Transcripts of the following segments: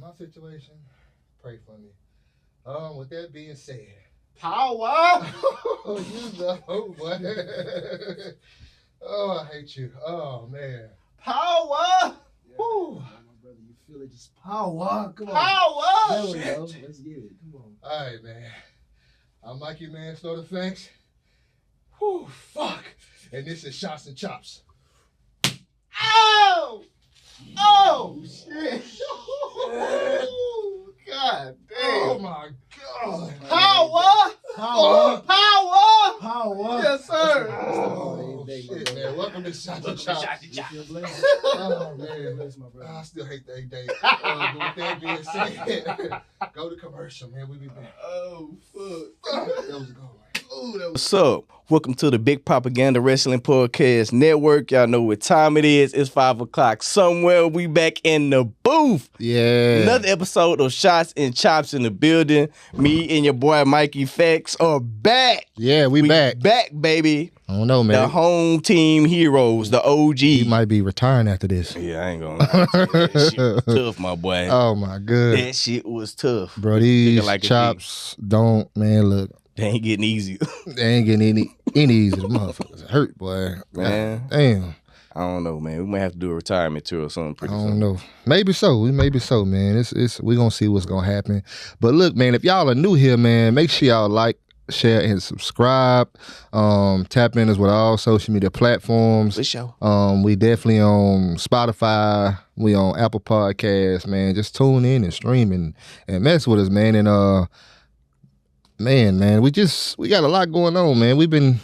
my situation, pray for me. With that being said, Power. you know what? Oh, I hate you. Oh man. Power. Yeah. My brother, you feel it? Just power. Come on. Power. There we go. Let's get it. Come on. All right, man. I'm Mikey Man, Snort Effects. Whew, fuck. And this is Shots and Chops. Oh. Oh shit. God damn. Oh my God. Power. Power. Power. Power. Yes, sir. Oh, shit, man. Welcome to Shots and Chops. You feel blessed? Oh, man. Bless my brother. I still hate that day. But with that being said, go to commercial, man. We be back. Oh fuck. That was a good one. Ooh, that was What's up? Welcome to the Big Propaganda Wrestling Podcast Network. Y'all know what time it is. It's 5 o'clock somewhere. We back in the booth. Yeah. Another episode of Shots and Chops in the building. Me and your boy Mikey Facts are back. Yeah, we back. Back, baby. I don't know, The man. home team heroes, the OG. He might be retiring after this. Yeah, I ain't gonna lie. That shit was tough, my boy. Oh, my God. That shit was tough. Bro, these Nigga like a chops don't, man, look. They ain't getting easier. They ain't getting any easier. The motherfuckers hurt, boy. Man. Damn. I don't know, man. We might have to do a retirement tour or something I pretty don't soon. know. Maybe so. Man. It's we gonna see what's gonna happen. But look, man, if y'all are new here, man, make sure y'all like, share, and subscribe. Tap in as with all social media platforms. For sure. We definitely on Spotify. We on Apple Podcasts, man. Just tune in and stream and mess with us, man. And man, we got a lot going on, man. We've been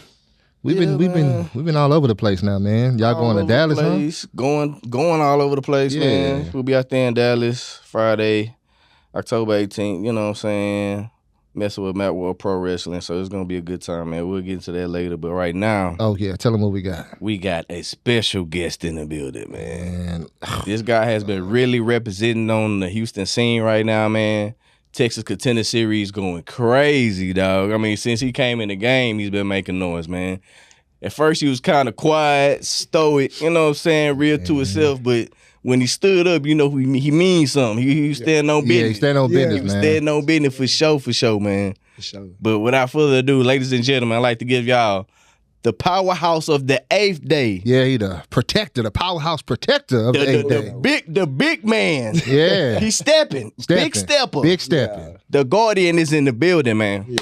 all over the place now, man. Y'all All going to over Dallas, the huh? place, Going all over the place, Yeah. man. We'll be out there in Dallas Friday, October 18th, you know what I'm saying? Messing with Matt World Pro Wrestling, so it's going to be a good time, man. We'll get into that later, but right now, Oh yeah, tell them what we got. we got a special guest in the building, man. Man, This guy has been really representing on the Houston scene right now, man. Texas Contender Series going crazy, dog. I mean, since he came in the game, he's been making noise, man. At first, he was kind of quiet, stoic, you know what I'm saying, real to himself. But when he stood up, you know, he means something. He was standing on business. yeah, stand on Yeah. business, He was man. standing on business for sure, man. For sure. But without further ado, ladies and gentlemen, I'd like to give y'all the powerhouse of the 8th day. Yeah, he the protector, the powerhouse protector of the eighth day. The big man. Yeah, He's stepping. Big stepper. big stepping. The Guardian is in the building, man. Yeah.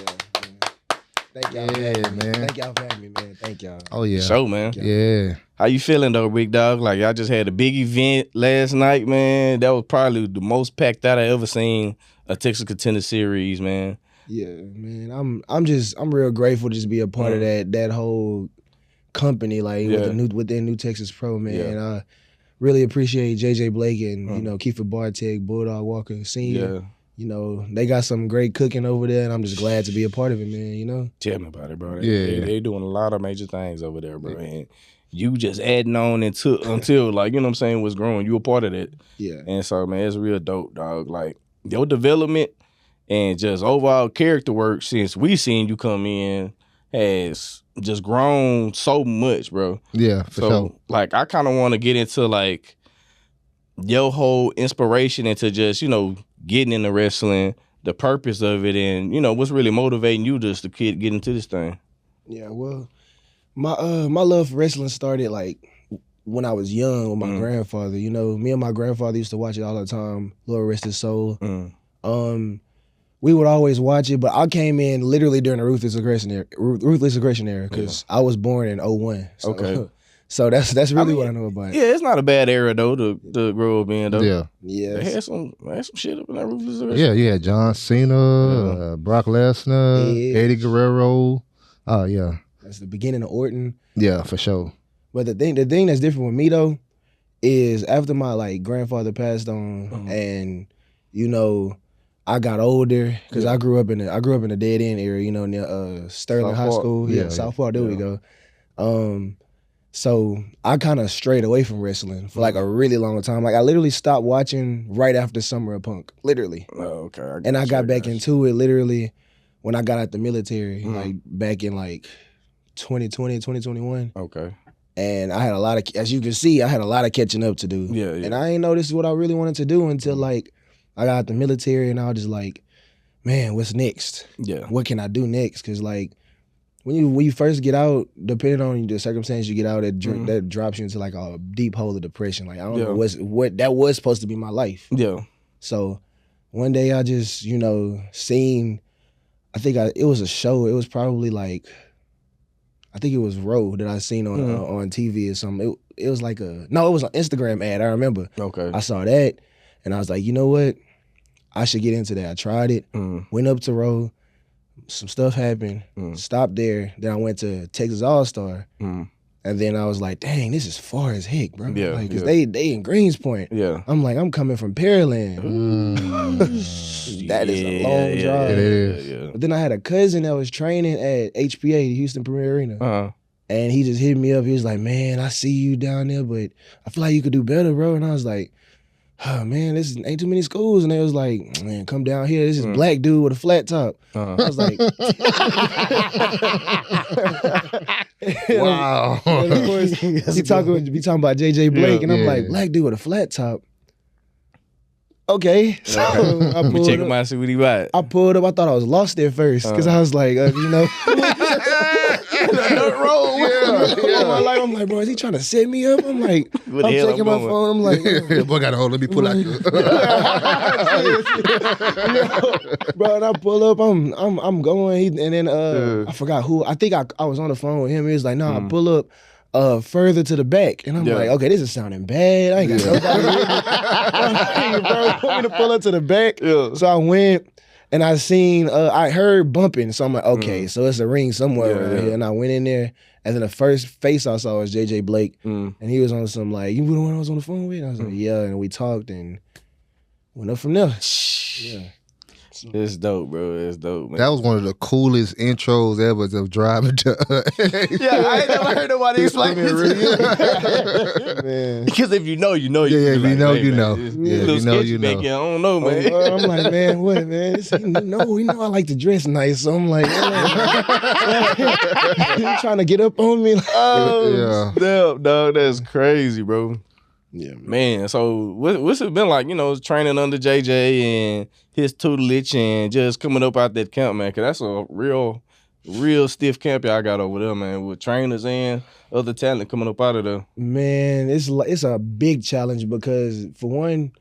Thank y'all for Yeah, having me. man. Thank y'all for having me, man. Thank y'all. Oh yeah, Show, man. yeah. How you feeling though, big dog? Like y'all just had a big event last night, man. That was probably the most packed out I ever seen a Texas Contender Series, man. Yeah, man. I'm real grateful to just be a part of that whole company, like Yeah. within New Texas Pro, man. Yeah. And I really appreciate JJ Blake and Kiefer Bartek, Bulldog Walker Senior. Yeah. You know, they got some great cooking over there, and I'm just glad to be a part of it, man. You know. Tell me about it, bro. Yeah. They doing a lot of major things over there, bro. And you just adding on until like, you know what I'm saying, was growing. You a part of that. Yeah. And so, man, it's real dope, dog. Like, your development and just overall character work since we seen you come in has just grown so much, bro. Yeah, for So, sure. like, I kind of want to get into, like, your whole inspiration into just, you know, getting into wrestling, the purpose of it, and, you know, what's really motivating you just to get into this thing. Yeah, well, my love for wrestling started like when I was young with my grandfather. You know, me and my grandfather used to watch it all the time. Lord rest his soul. We would always watch it, but I came in literally during the ruthless aggression era because I was born in 01. So, Okay. So that's really what I know about it. Yeah, it's not a bad era, though, to grow up in, though. Yeah, Yeah. They had some shit up in that ruthless aggression. yeah, yeah. John Cena, Brock Lesnar, Yeah. Eddie Guerrero. Oh yeah, That's the beginning of Orton. yeah, for sure. But the thing that's different with me though is after my like grandfather passed on, and you know I got older because I grew up in a dead end area, you know, near Sterling South High Park. School, Yeah, South Park. There we yeah. go. So I kind of strayed away from wrestling for like a really long time. Like I literally stopped watching right after Summer of Punk, literally. Oh, okay. And I got you, back you. into it literally when I got out the military, like back in like 2020, 2021. Okay. And I had a lot of, as you can see, I had a lot of catching up to do. Yeah, yeah. And I ain't know this is what I really wanted to do until like I got out the military and I was just like, man, what's next? Yeah. What can I do next? Because like when you first get out, depending on the circumstance you get out, that drops you into like a deep hole of depression. Like I don't know what that was supposed to be my life. Yeah. So one day I just seen. I think it was a show. It was probably like, I think it was Roe that I seen on TV or something. It was like it was an Instagram ad. I remember. Okay. I saw that and I was like, you know what? I should get into that. I tried it. Went up to Roe. Some stuff happened. Stopped there. Then I went to Texas All-Star. And then I was like, dang, this is far as heck, bro. Yeah, like, cause they in Greenspoint. Yeah. I'm like, I'm coming from Pearland. That is a long drive. It is. Yeah. But then I had a cousin that was training at HPA, the Houston Premier Arena. Uh-huh. And he just hit me up. He was like, man, I see you down there, but I feel like you could do better, bro. And I was like, oh, man, this ain't too many schools. And they was like, man, come down here. This is black dude with a flat top. I was like, Wow. and of course, be talking about JJ Blake. And I'm like, black dude with a flat top. Okay. So I We pulled check up. him out, see what he got. I pulled up. I thought I was lost at first because I was like, I'm like, bro, is he trying to set me up? I'm like, What I'm the hell checking I'm my doing? phone. I'm like, Boy, got a hold. Let me pull out. bro, and I pull up. I'm going. And then I forgot who. I think I was on the phone with him. He was like, no, I pull up. Further to the back, and I'm like, okay, this is sounding bad. I ain't got nobody with me. Bro, want me to pull up to the back. So I went, and I seen, I heard bumping. So I'm like, okay, so it's a ring somewhere around here. And I went in there, and then the first face I saw was JJ Blake, and he was on some like, you were the one I was on the phone with? And I was like, yeah, and we talked and went up from there. Yeah. It's dope, bro. It's dope, man. That was one of the coolest intros ever of driving to. Yeah, I ain't never heard nobody explain it to me. Man. Because if you know, you know. Yeah, You if be you know, hey, you man, know. this Yeah, little you know, sketchy you back know. here, I don't know, man. I'm like, man, what, man? We know I like to dress nice, so I'm like, you trying to get up on me? Oh, damn, dog, that's crazy, bro. Yeah, Man, so what's it been like, training under JJ and his tutelage and just coming up out that camp, man? Because that's a real stiff camp y'all got over there, man, with trainers and other talent coming up out of there. Man, it's a big challenge because, for one,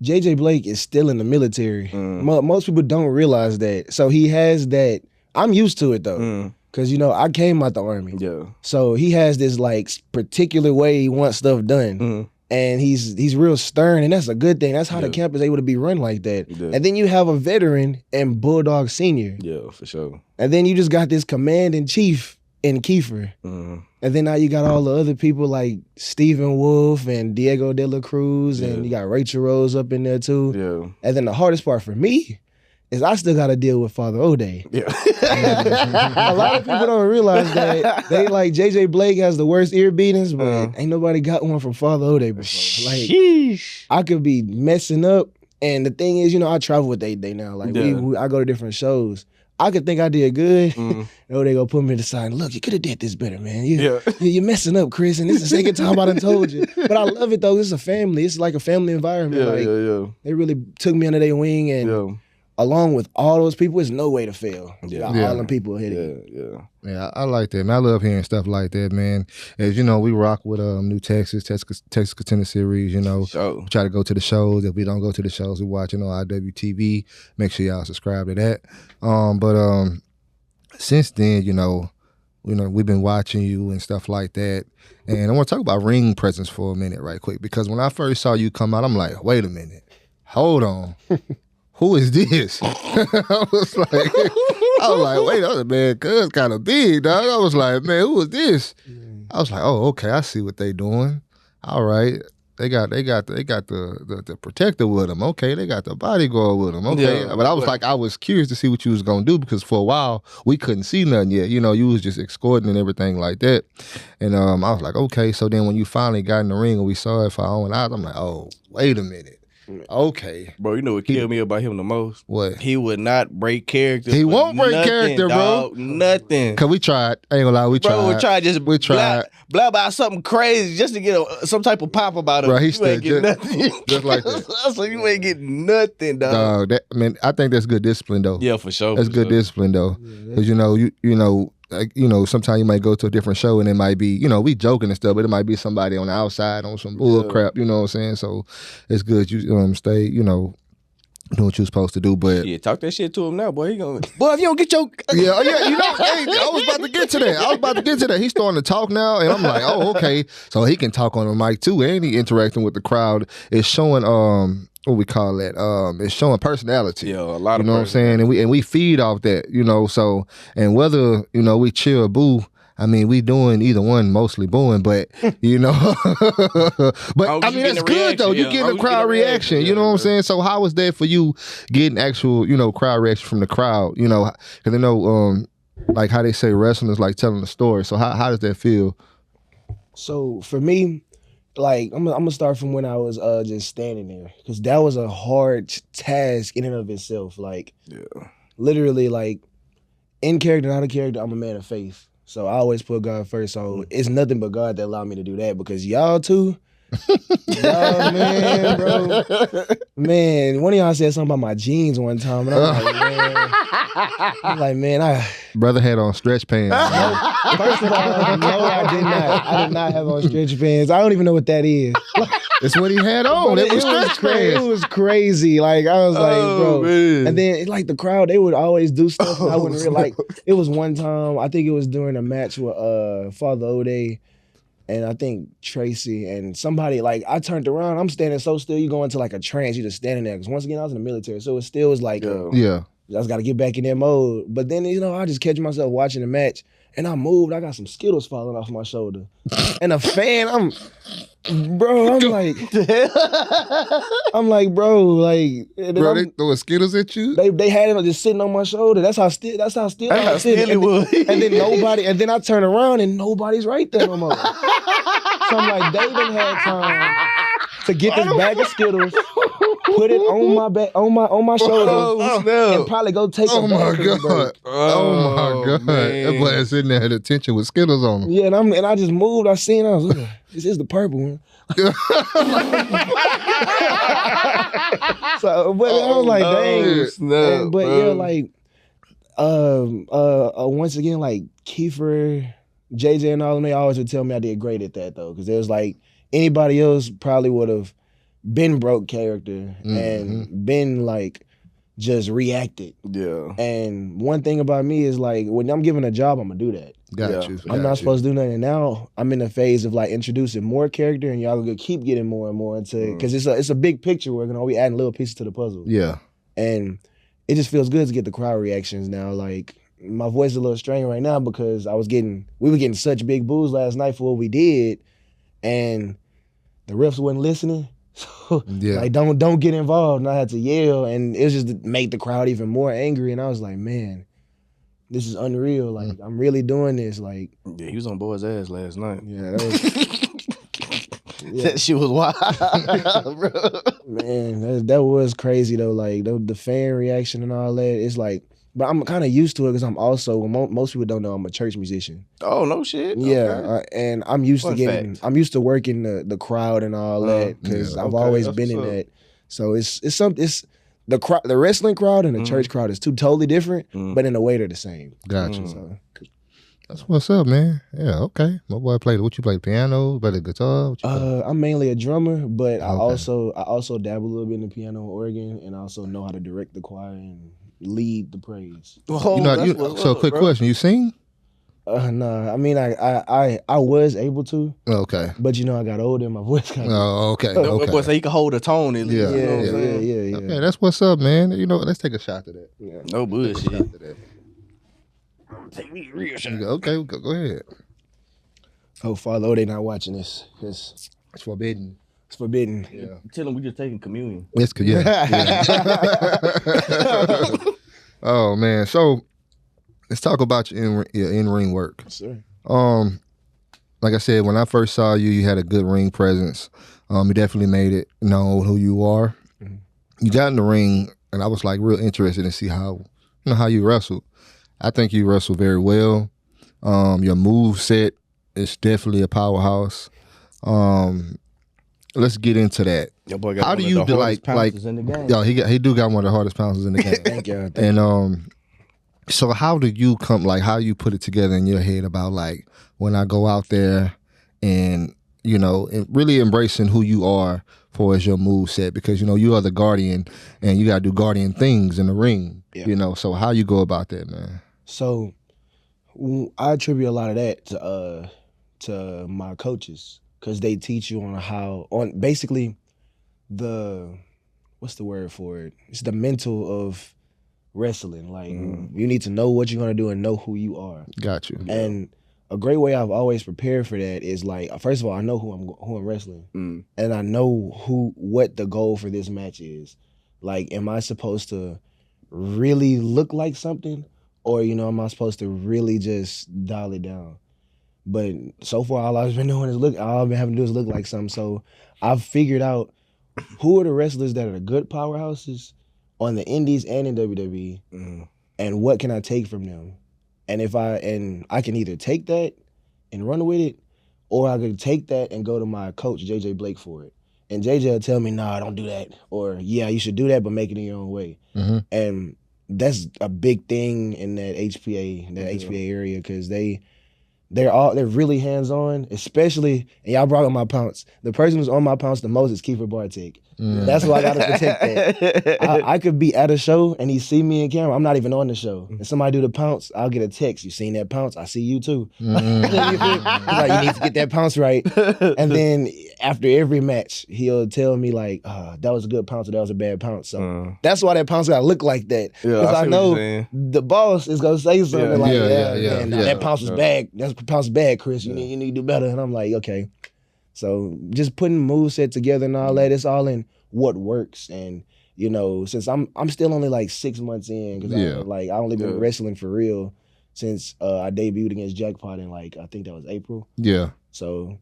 JJ Blake is still in the military. Most people don't realize that. So he has that. I'm used to it, though. Because, I came out the Army. Yeah. So he has this, like, particular way he wants stuff done. And he's real stern, and that's a good thing. That's how the camp is able to be run like that. Yeah. And then you have a veteran and Bulldog Senior. Yeah, for sure. And then you just got this command-in-chief in Kiefer. And then now you got all the other people like Stephen Wolf and Diego De La Cruz, and you got Rachel Rose up in there too. Yeah. And then the hardest part for me is I still got to deal with Father O'Day. Yeah. A lot of people don't realize that they like JJ Blake has the worst ear beatings, but ain't nobody got one from Father O'Day before. Like, Sheesh. I could be messing up, and the thing is, I travel with Day now. Like I go to different shows. I could think I did good. They go put me to the side. Look, you could have did this better, man. You're messing up, Chris, and this is the second time I done told you. But I love it though. It's a family. It's like a family environment. They really took me under their wing, and along with all those people, it's no way to fail. All them people hit it. Yeah, I like that, man. I love hearing stuff like that, man. As you know, we rock with New Texas Contender Series, Sure. We try to go to the shows. If we don't go to the shows, we watch, IWTV. Make sure y'all subscribe to that. But since then, we've been watching you and stuff like that. And I want to talk about ring presence for a minute right quick, because when I first saw you come out, I'm like, wait a minute. Hold on. Who is this? I was like, wait, that man, cuz kind of big, dog. I was like, man, who is this? I was like, oh, okay, I see what they doing. All right, they got the protector with them. Okay, they got the bodyguard with them. Okay, but I was curious to see what you was gonna do, because for a while we couldn't see nothing yet. You was just escorting and everything like that. And I was like, okay. So then when you finally got in the ring and we saw it for our own eyes, I'm like, oh, wait a minute. Okay. Bro, you know what killed me about him the most? What? He would not break character. He for won't break nothing, character, bro. dog. Nothing. Cause we tried. I ain't gonna lie, we tried. Bro, we tried. tried. Blah about something crazy just to get some type of pop about it. Bro, he you ain't stood get nothing. just like that. So you ain't getting nothing, dog. Dog, I think that's good discipline though. Yeah, for sure. That's for good sure. discipline though. Cause sometimes you might go to a different show and it might be, we joking and stuff, but it might be somebody on the outside on some bull crap, you know what I'm saying? So it's good you stay, do what you're supposed to do. But Yeah, talk that shit to him now, boy. He gonna, boy, if you don't get your hey, I was about to get to that. He's starting to talk now, and I'm like, oh, okay. So he can talk on the mic too, and he interacting with the crowd. It's showing what we call that. It's showing personality. Yeah, a lot of what I'm saying, and we feed off that, So and whether we cheer or boo. I mean, we doing either one, mostly booing, but but I mean that's good though. You getting a crowd reaction, you know what I'm saying? So how was that for you, getting actual, crowd reaction from the crowd? Because I know, like how they say wrestling is like telling a story. So how does that feel? So for me, like I'm gonna start from when I was just standing there, because that was a hard task in and of itself. Like, literally, like in character, out of character, I'm a man of faith. So I always put God first. So it's nothing but God that allowed me to do that, because y'all too. Y'all, man, bro. Man, one of y'all said something about my jeans one time, and I'm like, man, Brother had on stretch pants. First of all, no, I did not. I did not have on stretch pants. I don't even know what that is. That's what he had on. It was stretch pants. It was crazy. Like, I was like, bro. Man. And then, like, the crowd, they would always do stuff. And I wouldn't really, like, it was one time, I think it was during a match with Father O'Day and I think Tracy and somebody, like, I turned around, I'm standing so still, you go into like a trance, you just standing there. Because once again, I was in the military, so it still was like, Yeah. I just got to get back in that mode. But then, I just catch myself watching the match, and I moved. I got some Skittles falling off my shoulder. And a fan, I'm like, bro, like, Bro, they throwing Skittles at you? they had it just sitting on my shoulder. That's how still I was sitting. And then nobody, and then I turn around and nobody's right there no more. So I'm like, they didn't have time to get this bag of Skittles, put it on my back, on my shoulder, and probably go take a bathroom break. Oh my God. Man. That boy is sitting there at attention with Skittles on him. Yeah, and I just moved. I seen. I was like, this is the purple one. So, but I was like, dang. Snap, But bro. yeah, like, once again, like Kiefer, JJ, and all of them, they always would tell me I did great at that though, because it was like anybody else probably would have been broke character and been like just reacted. Yeah. And one thing about me is like when I'm given a job, I'm gonna do that. Got you. I'm not supposed to do nothing. And now I'm in the phase of like introducing more character, and y'all gonna keep getting more and more into because it's a big picture. We're gonna be adding little pieces to the puzzle. Yeah. And it just feels good to get the crowd reactions now. Like my voice is a little strained right now because we were getting such big boos last night for what we did, and the refs wasn't listening. So Yeah. like don't get involved. And I had to yell, and it was just to make the crowd even more angry. And I was like, man, this is unreal. Like I'm really doing this. Like Yeah, he was on boy's ass last night. yeah, that was That shit was wild, bro. man, that was crazy though. Like the fan reaction and all that. It's like, but I'm kind of used to it because I'm also most people don't know I'm a church musician. Oh, no shit. Yeah, Okay. and I'm used Fun to getting, fact. I'm used to working the crowd and all that because yeah. I've Okay, always that's been in what's up. that. So it's the wrestling crowd and the church crowd is two totally different, but in a way they're the same. Got you. So That's what's up, man. Yeah, okay. My boy played. What you play? Piano? Play the guitar? What you play? I'm mainly a drummer, but I Okay. also dabble a little bit in the piano and organ, and I also know how to direct the choir and lead the praise. Oh, You know, that's what's so up, quick bro. question. You sing? No, I mean I was able to, Okay. but I got older and my voice got Oh, okay. That boy Okay. say he can hold a tone at least. Yeah, you know what I'm yeah, saying? yeah. Okay, that's what's up, man. Let's take a shot to that. No bullshit. Shot to that. Take me a real shot. Okay, go ahead. Oh, Father, they not watching this. It's It's forbidden. forbidden. Yeah. Tell him we just taking communion. It's good. Yeah. Oh man. So let's talk about your in-ring work. Sir. Like I said, when I first saw you, you had a good ring presence. You definitely made it known who you are. you got in the ring, and I was like real interested to see how you wrestle. I think you wrestle very well. Your move set is definitely a powerhouse. Let's get into that. Your boy got How one do of you the do, hardest like pouncers in the game. yo? He do got one of the hardest pouncers in the game. Thank you. And so how do you come, like, how you put it together in your head about, like, when I go out there and, you know, and really embracing who you are for as your move set, because, you know, you are the guardian and you got to do guardian things in the ring, Yeah. you know, so how you go about that, man? So I attribute a lot of that to my coaches, because they teach you on basically what's the word for it? It's the mental of wrestling. Like, you need to know what you're gonna do and know who you are. Got you. And a great way I've always prepared for that is, like, first of all, I know who I'm wrestling, and I know what the goal for this match is. Like, am I supposed to really look like something, or, you know, am I supposed to really just dial it down? But so far, all I've been doing is all I've been having to do is look like something. So I've figured out who are the wrestlers that are the good powerhouses on the indies and in WWE, and what can I take from them? And I can either take that and run with it, or I could take that and go to my coach, JJ Blake, for it. And JJ will tell me, nah, don't do that. Or, yeah, you should do that, but make it in your own way. Mm-hmm. And that's a big thing in that HPA area, because they're really hands-on, especially, and y'all brought up my pounce. The person who's on my pounce the most is Kiefer Bartek. That's why I gotta protect that. I could be at a show and he see me in camera. I'm not even on the show. And somebody do the pounce, I'll get a text. You seen that pounce? I see you too. He's like, you need to get that pounce right. And then after every match, he'll tell me, like, that was a good pounce or that was a bad pounce. So that's why that pounce gotta look like that. Because I know the boss is gonna say something like, that pounce was bad. That pounce was bad, Chris. You need to do better. And I'm like, okay. So just putting moveset together and all that, it's all in what works. And, you know, since I'm still only like 6 months in, because I only been wrestling for real since I debuted against Jackpot in, like, I think that was April. Yeah. So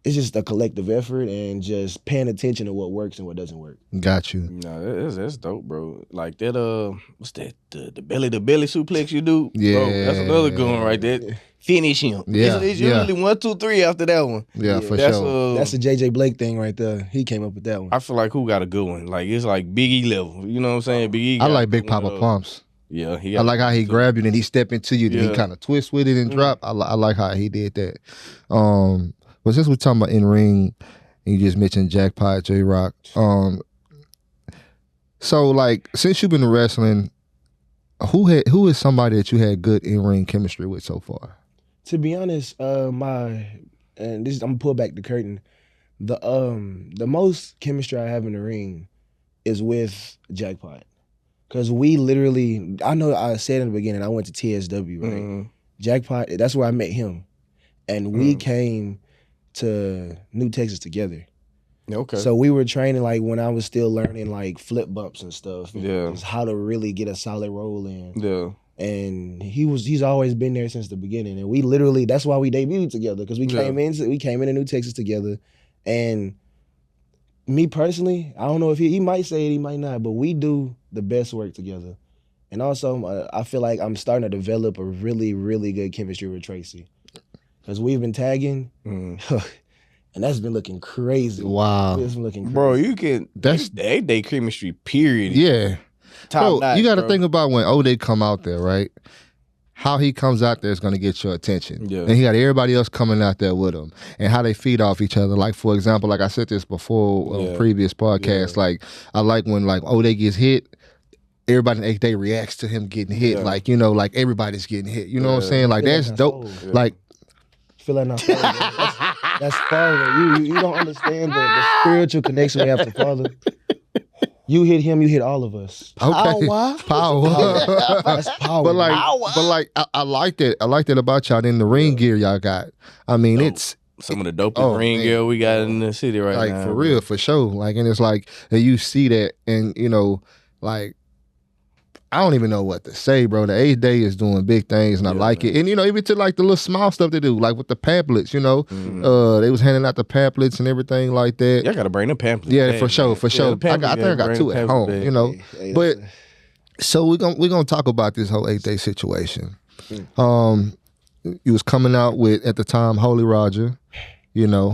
it's just a collective effort and just paying attention to what works and what doesn't work. Got you. No, that's dope, bro. Like that, what's that? The belly suplex you do? Yeah. Bro, that's another good one right there. Finish him. Yeah. It's usually 1, 2, 3 after that one. Yeah, for that's, sure. That's a JJ Blake thing right there. He came up with that one. I feel like who got a good one? Like, it's like Big E level. You know what I'm saying? Big E. I like Big Papa Pumps. Yeah, I like how he grabbed you and he step into you, then he kind of twist with it and drop. I like how he did that. But since we're talking about in ring, and you just mentioned Jackpot, J-Rock. So, like, since you've been wrestling, who is somebody that you had good in ring chemistry with so far? To be honest, I'm gonna pull back the curtain. The most chemistry I have in the ring is with Jackpot, because we literally, I know I said in the beginning I went to TSW, right? Jackpot, that's where I met him, and we came to New Texas together. Okay. So we were training, like, when I was still learning, like, flip bumps and stuff. And just how to really get a solid roll in. Yeah. And he's always been there since the beginning. And we literally, that's why we debuted together, because we came into New Texas together. And me personally, I don't know if he might say it, he might not, but we do the best work together. And also, I feel like I'm starting to develop a really, really good chemistry with Tracy, because we've been tagging, and that's been looking crazy. Wow. It's been looking crazy. Bro, you can, That's they chemistry, period. Yeah. Top notch, you got to bro. think about when O'Day come out there, right? How he comes out there is going to get your attention. Yeah. And he got everybody else coming out there with him. And how they feed off each other. Like, for example, like I said this before on previous podcasts, like, I like when, like, O'Day gets hit, everybody in Day reacts to him getting hit. Like, you know, like, everybody's getting hit. You know what I'm saying? Like, that's dope. Like, feel like not father. That's father. You don't understand the spiritual connection we have to father. You hit him, you hit all of us. okay. Power. That's power. But like, I like that. I like that about y'all in the ring gear y'all got. I mean, it's some of the dopest ring gear we got in the city right like, now. for real, for sure. Like, and it's like, and you see that, and, you know, like, I don't even know what to say, bro. The 8th Day is doing big things, and I like it. And even to like the little small stuff they do, like with the pamphlets. They was handing out the pamphlets and everything like that. Y'all gotta bring the pamphlets. Yeah, back, for sure, man. for sure. the pamphlets, I think I got bring 2 the at pamphlets home. back. But so we're gonna talk about this whole 8th Day situation. You was coming out with at the time Holy Roger. I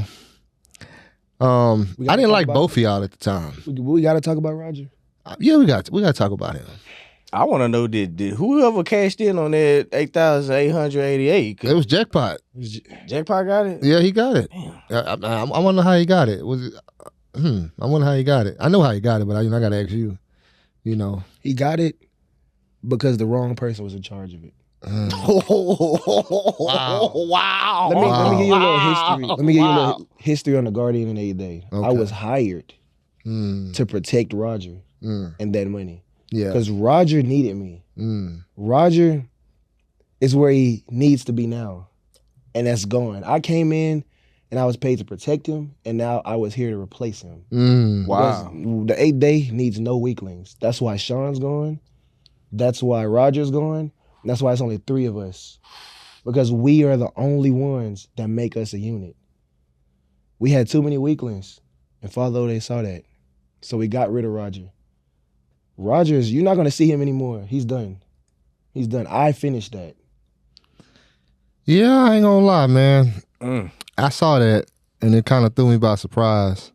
didn't like both of y'all at the time. We got to talk about Roger. Yeah, we got to talk about him. I want to know did whoever cashed in on that 8,888? It was Jackpot. Jackpot got it. Yeah, he got it. Damn. I wonder how he got it. Was it? I wonder how he got it. I know how he got it, but I got to ask you. He got it because the wrong person was in charge of it. Wow. Let me give you a little history. Let me give you a little history on the Guardian and 8th Day. Okay. I was hired Mm, to protect Roger and that money yeah. because Roger needed me. Roger is where he needs to be now, and that's gone. I came in and I was paid to protect him, and now I was here to replace him. Wow. Because the 8th Day needs no weaklings. That's why Sean's gone. That's why Roger's gone. That's why it's only 3 of us. Because we are the only ones that make us a unit. We had too many weaklings. And Father they saw that. So we got rid of Roger. Roger's, you're not going to see him anymore. He's done. He's done. I finished that. Yeah, I ain't gonna lie, man. I saw that, and it kind of threw me by surprise.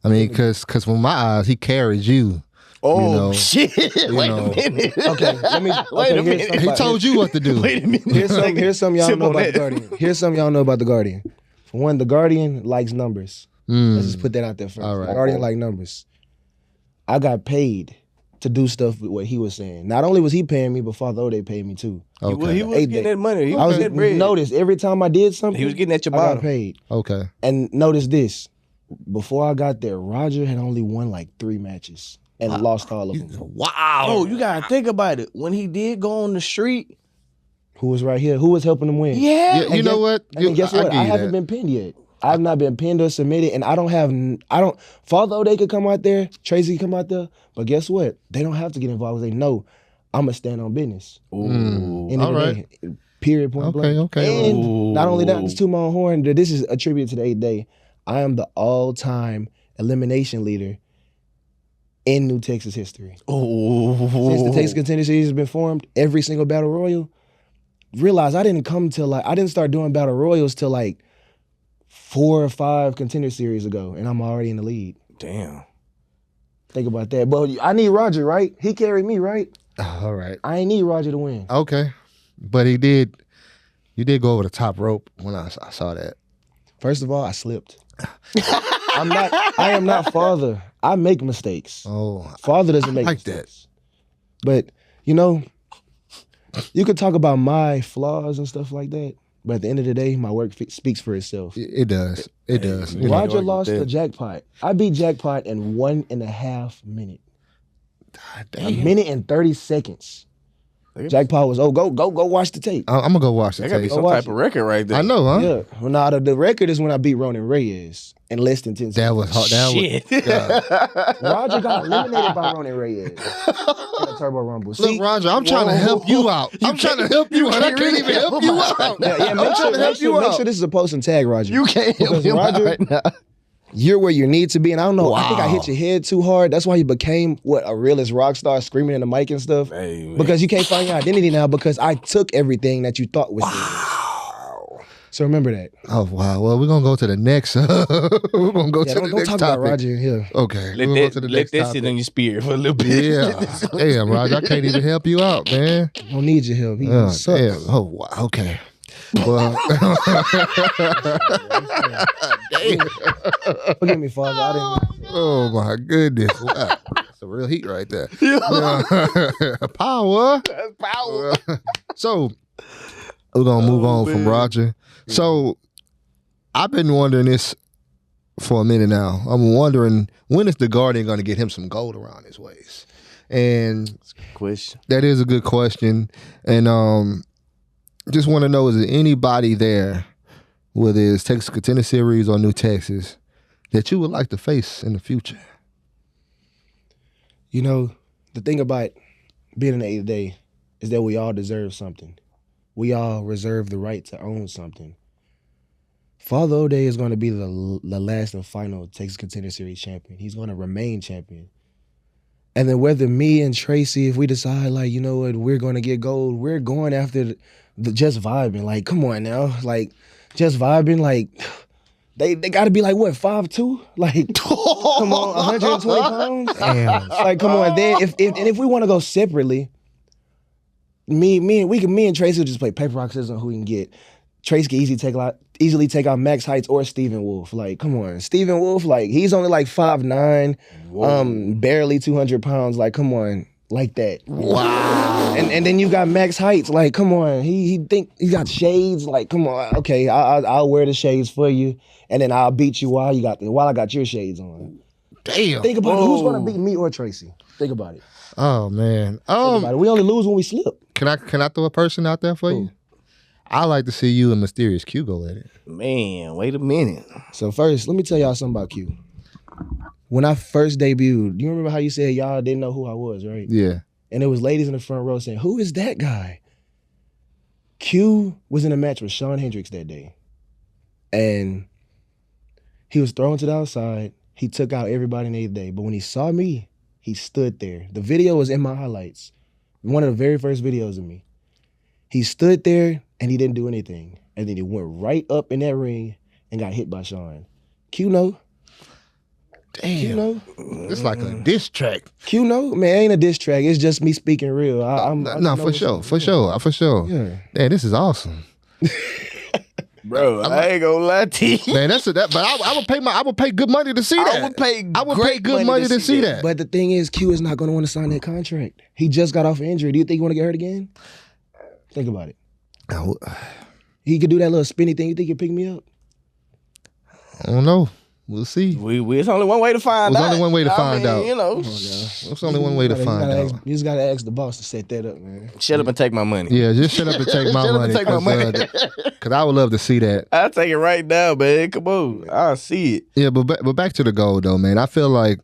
I mean, because with my eyes, he carried you. Oh, shit. Wait know. a minute. Okay, let me. Wait a here's minute. something He about- told you what to do. Wait a minute. Here's something y'all Sip know on about that. the Guardian. Here's something y'all know about the Guardian. For one, the Guardian likes numbers. Let's just put that out there first. All right. The Guardian like numbers. I got paid to do stuff with what he was saying. Not only was he paying me, but Father they paid me too. Okay. He was 8th getting Day. that money. He I was was getting bread. notice every time I did something, He was getting at your I got bottom. paid. Okay. And notice this: before I got there, Roger had only won like 3 matches and lost all of them. Wow. Oh, you gotta think about it. When he did go on the street, Who was right here? Who was helping him win? yeah. You know what? And then guess what? I haven't been pinned yet. I've not been pinned or submitted, and I don't. Father they could come out there, Tracy could come out there, but guess what? They don't have to get involved. They know I'm gonna stand on business. Ooh. End of All the right. day. Period. Point blank. Okay. And not only that, just to my own horn. This is a tribute to the 8th Day. I am the all-time elimination leader in New Texas history. Since the Texas Contender Series has been formed, every single Battle Royal, realize I didn't start doing Battle Royals till like 4 or 5 Contender Series ago, and I'm already in the lead. Damn. Think about that. But I need Roger, right? He carried me, right? All right. I ain't need Roger to win. Okay. But you did go over the top rope when I saw that. First of all, I slipped. I am not Father. I make mistakes. Oh, Father doesn't make like that. mistakes. But, you could talk about my flaws and stuff like that, but at the end of the day, my work speaks for itself. it does. It does. You know. Roger argue lost with the that. Jackpot. I beat Jackpot in 1.5 minutes. God A damn. minute and 30 seconds. Jackpot was, go watch the tape. I'm gonna go watch the That gotta be tape. some watch type of record right there. I know, huh? Yeah. Well, now the record is when I beat Ronan Reyes in less than 10 seconds. That was hard. That Shit. was. Roger got eliminated by Ronan Reyes in the Turbo Rumble. Look, See? Roger, I'm trying to help you out. I'm trying to help you out. I can't even help you out. Yeah, I'm trying to help you make out. sure this is a post and tag, Roger. You can't help Because him out Roger- right now. You're where you need to be. And I don't know, I think I Wow. hit your head too hard. That's why you became, a realist rock star screaming in the mic and stuff. Hey, man. Because you can't find your identity now because I took everything that you thought was yours. So remember that. Oh wow. Well, we're gonna go to the next. We're gonna go Yeah, to don't the next talk topic. about Roger in here. Okay. let we're gonna go to that, the let next that topic. sit in your spirit for a little bit. Yeah. Damn, Roger, I can't even help you out, man. Don't need your help. He Oh, sucks. damn. Oh, wow. Okay. Well, Forgive me, Father. I didn't. oh my goodness. Wow. That's a real heat right there. Power. That's power. So we're gonna move on from Roger. So I've been wondering this for a minute now. I'm wondering when is the Guardian gonna get him some gold around his waist? And Question. that is a good question. And just want to know, is there anybody there, whether it's Texas Contender Series or New Texas, that you would like to face in the future? The thing about being in the 8th day is that we all deserve something. We all reserve the right to own something. Father O'Day is going to be the last and final Texas Contender Series champion. He's going to remain champion. And then whether me and Tracy, if we decide, like, you know what, we're going to get gold, we're going after the just vibing. Like, come on now. Like, just vibing, like, they got to be like, what, 5'2"? Like, come on, 120 pounds? Damn. Like, come on. Then if we want to go separately, me and Tracy will just play paper, rock, scissors on who we can get. Trace can easily take out Max Heights or Stephen Wolf. Like, come on. Stephen Wolf, like, he's only like 5'9", barely 200 pounds. Like, come on. Like that. Wow. And then you got Max Heights. Like, come on. He got shades. Like, come on. Okay, I'll wear the shades for you. And then I'll beat you while I got your shades on. Damn. Think about it. Who's gonna beat me or Tracy? Think about it. Oh man. Think about it. We only lose when we slip. Can I throw a person out there for you? I like to see you and Mysterious Q go at it. Man, wait a minute. So first, let me tell y'all something about Q. When I first debuted, you remember how you said y'all didn't know who I was, right? Yeah. And there was ladies in the front row saying, who is that guy? Q was in a match with Shawn Hendricks that day. And he was thrown to the outside. He took out everybody in the 8th day. But when he saw me, he stood there. The video was in my highlights. One of the very first videos of me. He stood there and he didn't do anything. And then he went right up in that ring and got hit by Shawn. Q know. Damn. Q know. It's like a diss track. Q know. Man, ain't a diss track. It's just me speaking real. For sure. Yeah. Man, this is awesome. Bro, I ain't gonna lie to you. Man, but I would pay good money to see that. I would pay good money to see that. But the thing is, Q is not going to want to sign that contract. He just got off an injury. Do you think he want to get hurt again? Think about it. He could do that little spinny thing. You think he'll pick me up? I don't know. We'll see. It's only one way to find out. There's only one way to find out. You know. It's only one way to find out. You just got to ask the boss to set that up, man. Shut up and take my money. Yeah, just shut up and take my money. Because I would love to see that. I'll take it right now, man. Come on. I'll see it. Yeah, but back to the gold, though, man. I feel like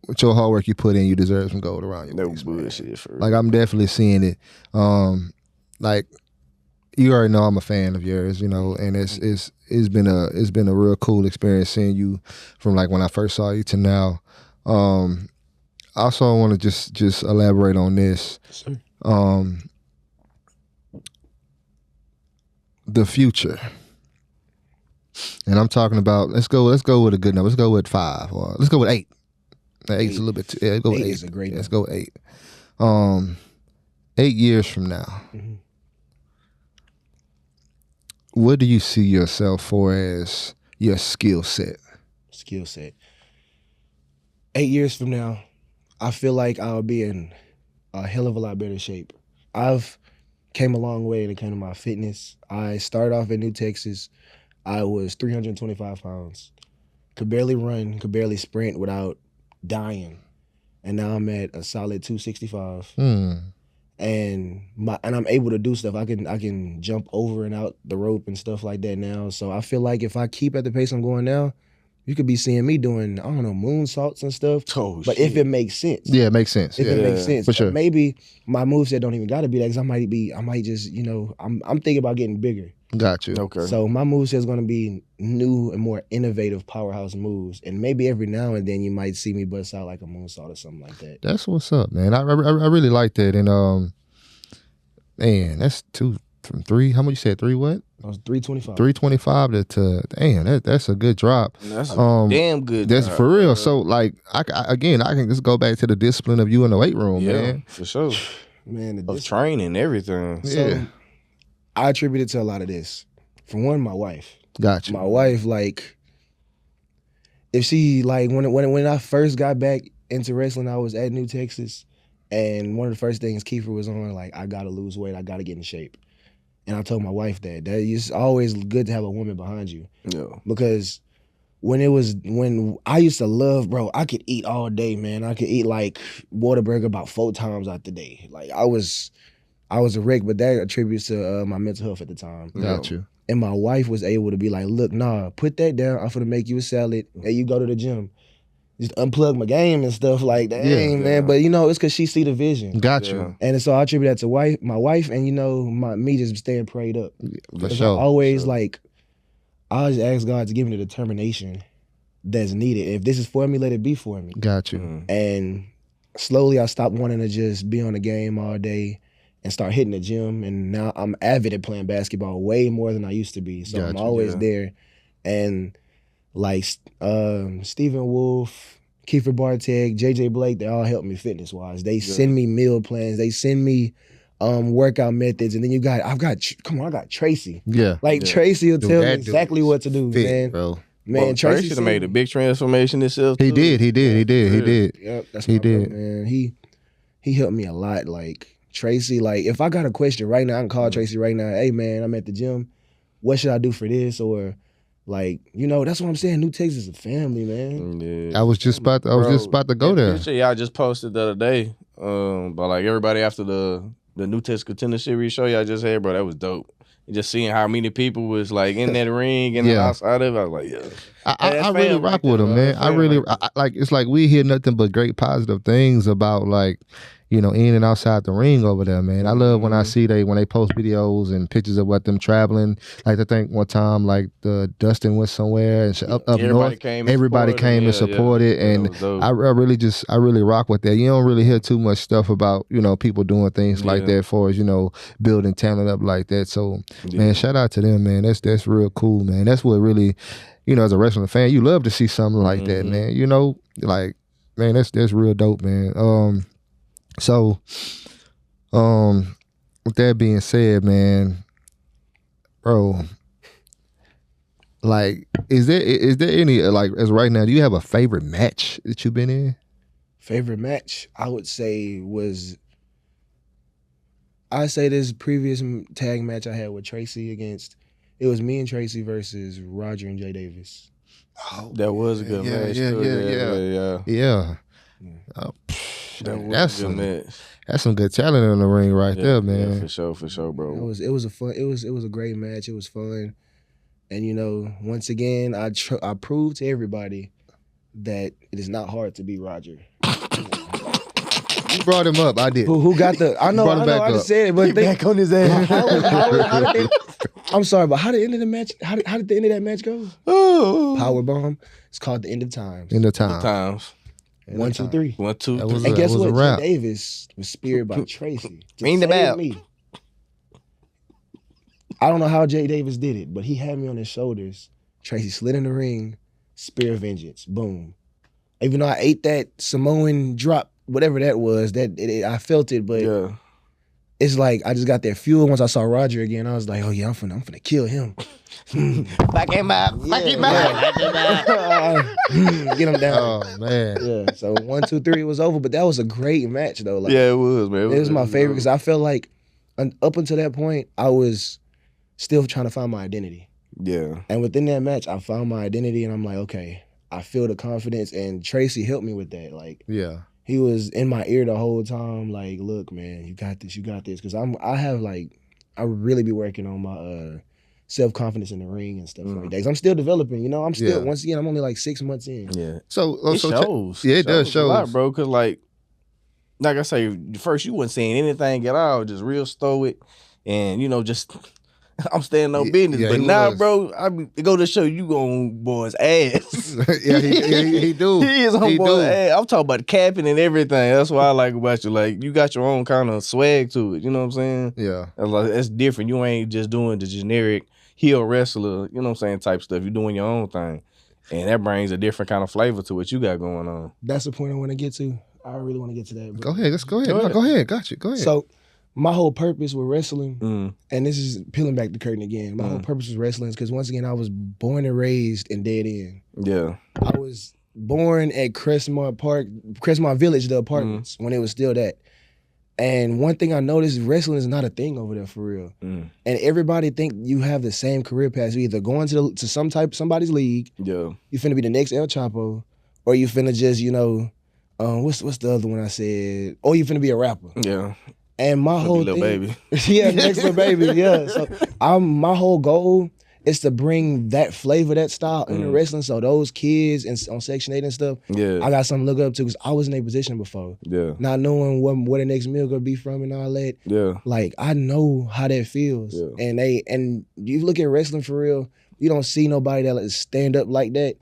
with your hard work you put in, you deserve some gold around your No face, bullshit, for real. Like, I'm definitely seeing it. Like, you already know I'm a fan of yours, you know, and it's been a real cool experience seeing you from like when I first saw you to now. Also, I want to just elaborate on this. Sure. The future, and I'm talking about. Let's go with a good number. Let's go with 5, or let's go with 8. 8's a little bit. Yeah, go with 8. Is a great Let's go with 8. 8 years from now. Mm-hmm. What do you see yourself for as your skill set? Skill set. 8 years from now, I feel like I'll be in a hell of a lot better shape. I've came a long way when it came to my fitness. I started off in New Texas. I was 325 pounds. Could barely run, could barely sprint without dying. And now I'm at a solid 265. And I'm able to do stuff. I can jump over and out the rope and stuff like that now. So I feel like if I keep at the pace I'm going now, you could be seeing me doing, I don't know, moonsaults and stuff. But if it makes sense. Yeah, it makes sense. If it makes sense. For sure. Maybe my moveset don't even gotta be that, because I might just, you know, I'm thinking about getting bigger. Got you. Okay. So my moveset is gonna be new and more innovative powerhouse moves. And maybe every now and then you might see me bust out like a moonsault or something like that. That's what's up, man. I really like that. And man, that's 2 from 3. How much you said? 3 what? I was 325. 325 to damn. That's a good drop. That's a damn good That's drop, for real. bro. So like, I can just go back to the discipline of you in the weight room, Yeah, man. for sure. Man, Of training, everything. So Yeah. I attribute it to a lot of this. For one, my wife. Got you. My wife, like, if she, like, when I first got back into wrestling, I was at New Texas, and one of the first things Kiefer was on, like, I gotta lose weight, I gotta get in shape. And I told my wife that it's always good to have a woman behind you. Yeah. Because when I used to love, bro, I could eat all day, man. I could eat like Whataburger about 4 times out the day. Like I was a wreck, but that attributes to my mental health at the time. Got you. And my wife was able to be like, look, nah, put that down. I'm finna make you a salad and you go to the gym. just unplug my game and stuff like that. Yeah, Dang, man. But it's because she see the vision. Got Yeah. you. And so I attribute that to my wife, and me just staying prayed up. For 'Cause sure. I always I always ask God to give me the determination that's needed. If this is for me, let it be for me. Got you. Mm. And slowly I stopped wanting to just be on the game all day and start hitting the gym. And now I'm avid at playing basketball way more than I used to be. So I'm Gotcha, always yeah. there. And like Stephen Wolf, Kiefer Bartek, JJ Blake, they all help me fitness wise. They send me meal plans. They send me workout methods. And then I've got Tracy. Yeah. Like Yeah. Tracy will Dude, tell me that dude exactly is what to do, Fit, man. bro. Man, Tracy Tracy done made a big transformation himself. He too. did. He Yeah. did. Yep, that's He my bro, did. man. He helped me a lot. Like Tracy, like if I got a question right now, I can call Tracy right now. Hey man, I'm at the gym. What should I do for this? Or like, that's what I'm saying. New Texas is a family, man. Yeah. I was just about to go that there. Picture y'all just posted the other day. But like everybody after the New Texas Contender Series show y'all just had, bro, that was dope. And just seeing how many people was like in that ring and Yeah. outside of it, I was like, yeah. I that's really fam rock right with there, him, bro. man. That's I fam really right there. like. It's like we hear nothing but great positive things about like, in and outside the ring over there, man. I love when I see when they post videos and pictures of what them traveling. Like I think one time, like the Dustin went somewhere and up north. Everybody came and supported, and I really rock with that. You don't really hear too much stuff about people doing things like that for us, building talent up like that. So man, shout out to them, man. That's real cool, man. That's what really, as a wrestling fan, you love to see something like that, man. Like man, that's real dope, man. So, with that being said, man, bro, like, is there any like as right now? Do you have a favorite match that you've been in? Favorite match, I would say this previous tag match I had with Tracy it was me and Tracy versus Roger and Jay Davis. Oh, That was a good match. yeah. That was That's a good match. That's some good talent in the ring right there, man. Yeah, for sure, bro. It was a great match. It was fun, and once again, I proved to everybody that it is not hard to beat Roger. You brought him up. I did. Who got the? I know. Brought him back I just up. said it, but Back on his ass. I'm sorry, but how did the end of the match? How did the end of that match go? Oh. Power bomb. It's called the end of times. In the time. Times. 1, 2, 3. 1, 2, That was 3. And guess was a what? wrap. Jay Davis was speared by Tracy. To Ring the save bell. me. I don't know how Jay Davis did it, but he had me on his shoulders. Tracy slid in the ring, spear of vengeance, boom. Even though I ate that Samoan drop, whatever that was, I felt it, but Yeah. it's like I just got that fuel once I saw Roger again. I was like, oh yeah, I'm finna kill him. Back him up. Back him Get him down. Oh man. Yeah. So 1, 2, 3, it was over. But that was a great match though. Like, Yeah, it was, man. it was my favorite because I felt like up until that point, I was still trying to find my identity. Yeah. And within that match, I found my identity, and I'm like, okay, I feel the confidence. And Tracy helped me with that. Like, Yeah. he was in my ear the whole time. Like, look, man, you got this, because I really be working on my self-confidence in the ring and stuff like that. 'Cause I'm still developing, I'm still, Yeah. once again, I'm only like 6 months in. Yeah. So It so shows. yeah, it does a lot, shows. bro. Cause like I say, first you wasn't saying anything at all, just real stoic, and just I'm staying no business. yeah, But he now, was. bro, it go to show you on boy's ass. yeah, he do. He is on He boy's do. ass. I'm talking about capping and everything. That's what I like about you. Like you got your own kind of swag to it. You know what I'm saying? Yeah. That's different. You ain't just doing the generic heel wrestler, you know what I'm saying, type stuff. You're doing your own thing. And that brings a different kind of flavor to what you got going on. That's the point I want to get to. I really want to get to that. Go ahead. Let's go ahead. Go No, ahead. go ahead. Got you. Go ahead. So, my whole purpose with wrestling, Mm. and this is peeling back the curtain again. My whole purpose with wrestling is because once again, I was born and raised in Dead End. Yeah. I was born at Crestmont Village, the apartments, when it was still that. And one thing I noticed, wrestling is not a thing over there for real. Mm. And everybody think you have the same career path. You either going to somebody's league, Yeah. you finna be the next El Chapo, or you finna just, what's the other one I said? Or you finna be a rapper. Yeah. And my whole Little thing, baby. yeah, next little baby, yeah. So my whole goal it's to bring that flavor, that style into wrestling. So those kids and on Section 8 and stuff, I got something to look up to because I was in their position before. Yeah. Not knowing where the next meal gonna be from and all that. Yeah. Like I know how that feels. Yeah. And you look at wrestling for real, you don't see nobody that like stand up like that.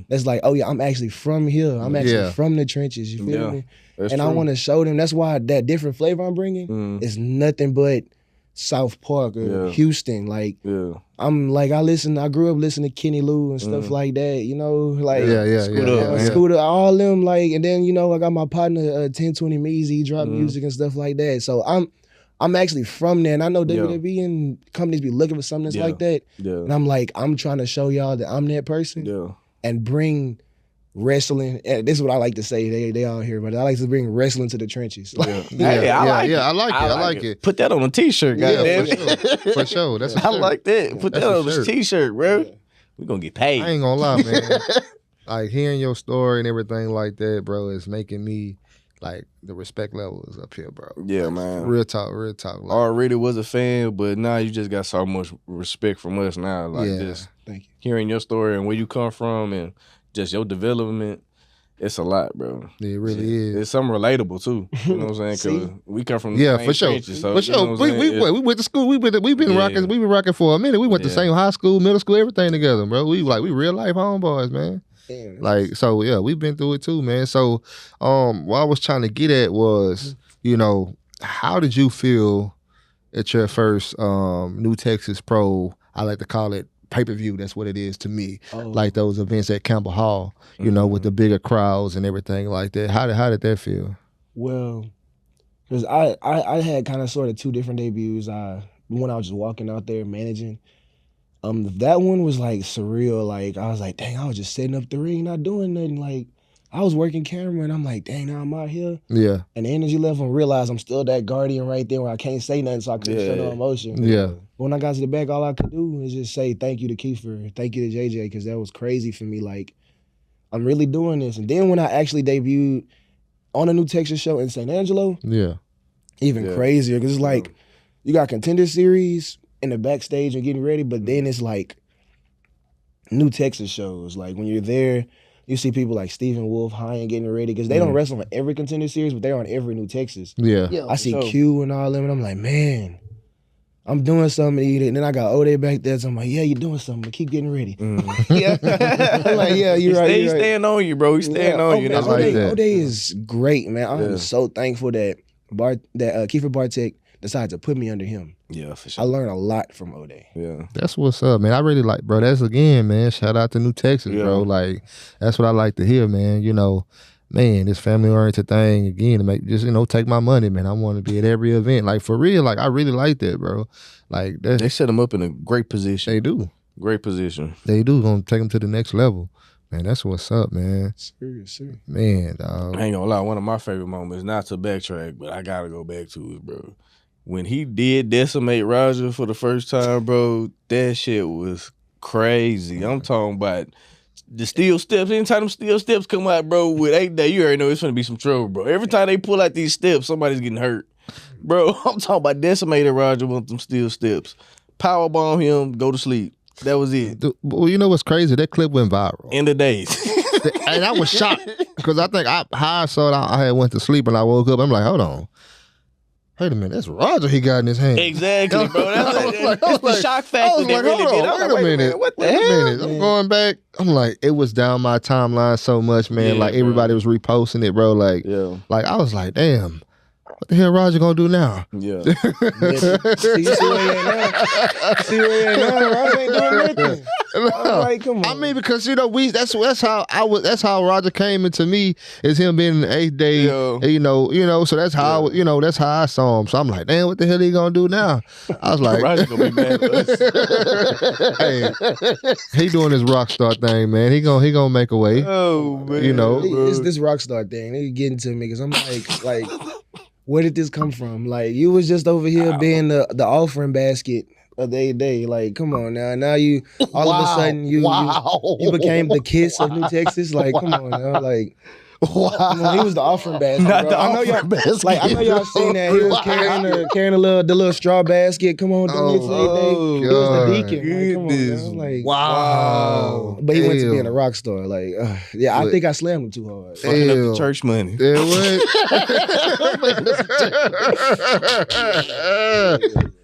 That's like, oh yeah, I'm actually from here. I'm actually from the trenches. You feel me? That's and true. I want to show them. That's why that different flavor I'm bringing is nothing but South Park or Houston. Like I'm like I grew up listening to Kenny Lou and stuff like that. You know, like Scooter, all them like. And then I got my partner 1020 Meezy, he drop music and stuff like that. So I'm actually from there, and I know WWE and companies be looking for something that's like that. Yeah. And I'm like, I'm trying to show y'all that I'm that person and bring wrestling. And this is what I like to say. They all here, but I like to bring wrestling to the trenches. Like, I like it. Put that on a t-shirt, goddamn. For sure. That's I like that. Put that on a t-shirt, bro. Yeah. We're gonna get paid. I ain't gonna lie, man. Like hearing your story and everything like that, bro, is making me like the respect level is up here, bro. Yeah, man. Real talk. Like, already was a fan, but now you just got so much respect from us now. Like just thank you. Hearing your story and where you come from and just your development, it's a lot, bro. It really is. It's something relatable too. You know what I'm saying? Because we come from the same for sure. trenches, so, for sure. You know what I'm saying? We went to school. We've been rocking for a minute. We went to same high school, middle school, everything together, bro. We real life homeboys, man. Damn. Like, so yeah, we've been through it too, man. So what I was trying to get at was, how did you feel at your first New Texas Pro, I like to call it pay-per-view, that's what it is to me. Like those events at Campbell Hall, with the bigger crowds and everything like that. How did that feel? Well, because I had kind of sort of two different debuts. One I was just walking out there managing. That one was like surreal. Like I was like, dang, I was just setting up the ring, not doing nothing. Like I was working camera and I'm like, dang, now I'm out here. Yeah. And the energy level, and realize I'm still that guardian right there where I can't say nothing, so I couldn't show no emotion. Yeah. But when I got to the back, all I could do was just say thank you to Kiefer, thank you to JJ, because that was crazy for me. Like I'm really doing this. And then when I actually debuted on a New Texas show in San Angelo, even crazier, because it's like you got Contender Series in the backstage and getting ready, but then it's like New Texas shows. Like when you're there, you see people like Stephen Wolf, High getting ready, because they don't wrestle on every Contender Series, but they're on every New Texas. Yeah. I see Q and all them, and I'm like, man, I'm doing something to eat it. And then I got Ode back there, so I'm like, yeah, you're doing something, but keep getting ready. Yeah. I'm like, yeah, you're right. He's staying on you, bro. He's staying on you. That's like that. Ode is great, man. I'm so thankful that Kiefer Bartek decided to put me under him. Yeah, for sure. I learned a lot from Ode. Yeah. That's what's up, man. I really like, bro. That's again, man. Shout out to New Texas, bro. Like, that's what I like to hear, man. Man, this family-oriented thing, again, to make just, take my money, man. I want to be at every event. Like, for real, like, I really like that, bro. Like, they set them up in a great position. They do. Great position. They do. Gonna take them to the next level. Man, that's what's up, man. Serious. Man, dog. I ain't gonna lie, one of my favorite moments, not to backtrack, but I gotta go back to it, bro. When he did decimate Roger for the first time, bro, that shit was crazy. I'm talking about the steel steps. Anytime them steel steps come out, bro, with 8 Day, you already know it's gonna be some trouble, bro. Every time they pull out these steps, somebody's getting hurt. Bro, I'm talking about decimated Roger with them steel steps. Powerbomb him, go to sleep. That was it. Well, you know what's crazy? That clip went viral. End of days. And I was shocked because I think how I saw it, I had went to sleep and I woke up. I'm like, hold on. Wait a minute, that's Roger he got in his hand. Exactly, bro. That's the shock factor that really did. Wait a minute. What the hell? I'm going back. I'm like, it was down my timeline so much, man. Like everybody was reposting it, bro. Like I was like, damn. What the hell Roger gonna do now? Yeah. See where he ain't now. See where he ain't now. Roger ain't doing nothing. No. Like, come on. I mean, because that's how Roger came into me, is him being in the 8th Day. So that's how that's how I saw him. So I'm like, damn, what the hell he gonna do now? I was like, Roger's gonna be mad at us. Hey, he doing his rock star thing, man. He gonna make a way. Oh man, it's this rock star thing. They getting to me because I'm like. Where did this come from? Like, you was just over here being the offering basket of the 8th Day. Like, come on now. Now you, all of a sudden, you became the Kiss of New Texas. Like, come on now. Like, No, he was the offering basket. Not bro. the I know y'all, offering basket. like I know y'all seen that. He was carrying the little straw basket. Come on, donate to their day. He was the deacon. Like, come on, Goodness. man. Like, Wow. but he went to being a Damn. rock star. Like, yeah, I But- think I slammed him too hard. Fucking up the Damn. church money. Yeah, what?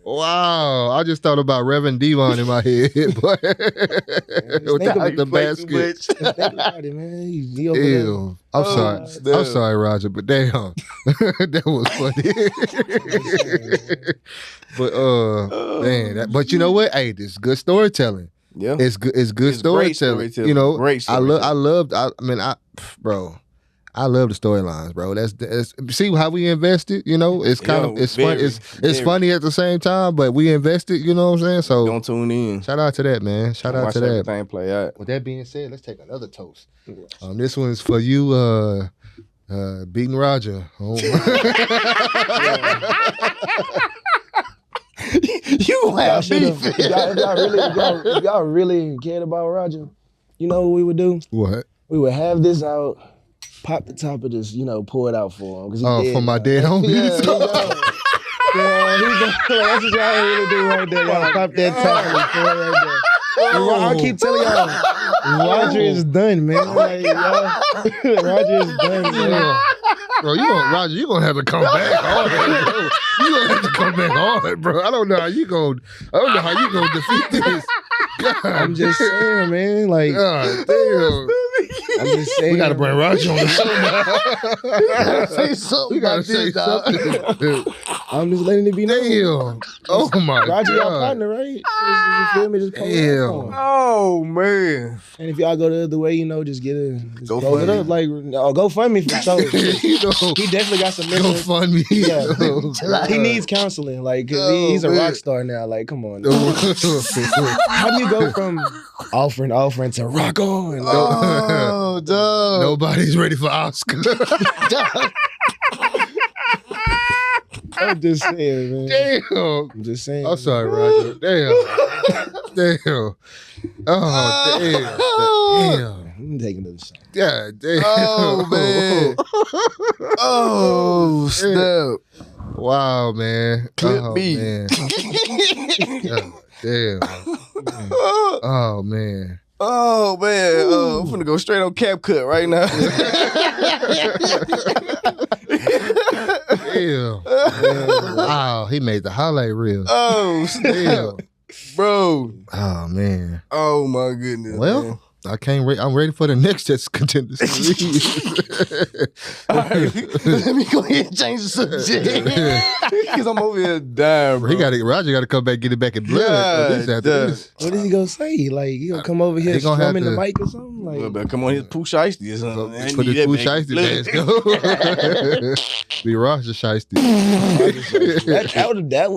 Wow. I just thought about Reverend Devon in my head. But without the basket. Just think about it, man. He over there. Ew. I'm sorry. damn. I'm sorry, Roger, but damn. That was funny. But man, but you know what? Hey, this is good storytelling. Yeah. It's good. It's good It's great storytelling. storytelling. You know, Great I love. I love the storylines, bro. That's see how we invested. You know, it's kind of it's fun. very, It's very. funny at the same time, but we invested. You know what I'm saying? So Don't tune in. shout out to that, man. Shout out Watch to that. everything play out. With that being said, let's take another toast. This one's for you, beating Roger. Oh, You Y'all have should've- beef. if y'all really cared about Roger, you know what we would do? what? We would have this out, pop the top of this, pour it out for him. 'cause he Oh, dead for my now. dead homies? Yeah, he gone. Yeah, he's gone. That's what y'all really do right there. Y'all pop that top and pour it right there. I keep telling y'all, Roger is done, man. Like, y'all, Roger is done, man. Bro, Roger, you gonna have to come back hard, bro. You gonna have to come back hard, bro. I don't know how you gonna defeat this. God, I'm just saying, man. Like, God damn. I'm just saying. We gotta bring Roger on the show now. Say something We gotta about say this, dog. something. I'm just letting it be known. Damn. Oh my Roger, y'all God. partner, right? You feel me? Just come Damn. on. Oh man. And if y'all go the other way, just get it. Just Go roll it fund up. Like, go fund me for sure. You know, He definitely got some go mental. fund me. Yeah. Oh, He needs counseling. Like, 'cause he's a rock star now. Like, come on. How do you go from offering to rock on? Oh, dog. Nobody's ready for Oscar. I'm just saying, man. Damn. I'm just saying. I'm sorry, Roger. Damn. Damn. Oh, damn. I'm taking another shot. God damn. Oh, man. Oh, snap. Wow, man. Clip oh, me. Man. God damn. Oh, man. Oh man. I'm finna go straight on cap cut right now. Damn. Wow, he made the highlight reel. Oh snap, Damn. bro. Oh, man. Oh my goodness. Well, man. I can't wait. I'm ready for the next Jets contender series. All right, let me go ahead and change the subject because I'm over here dying, bro. Roger got to come back and get it back in blood. At least after Yeah. this. What is he gonna say? Like, he gonna come over here He gonna have strumming the to- mic or something? Well, Like, better come on, his Pooh Shiesty or something. I Put need his that Pooh back Shiesty in mask go. Be Roger Shiesty.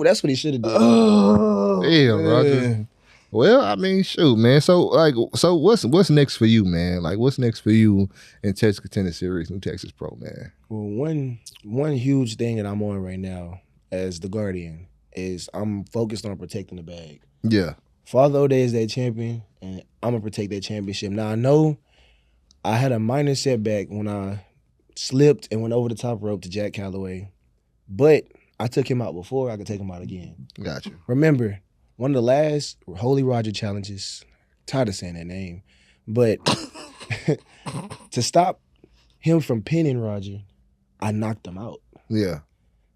that's what he should have done. Oh, Damn, man. Roger. Well, I mean, shoot, man. So what's next for you, man? Like, what's next for you in Texas Contender Series, New Texas Pro, man? Well, one huge thing that I'm on right now as the Guardian is I'm focused on protecting the bag. Yeah. Father O'Day is that champion, and I'm gonna protect that championship. Now I know I had a minor setback when I slipped and went over the top rope to Jack Calloway, but I took him out before I could take him out again. Gotcha. Remember, one of the last Holy Roger challenges, tired of saying that name, but to stop him from pinning Roger, I knocked him out. Yeah.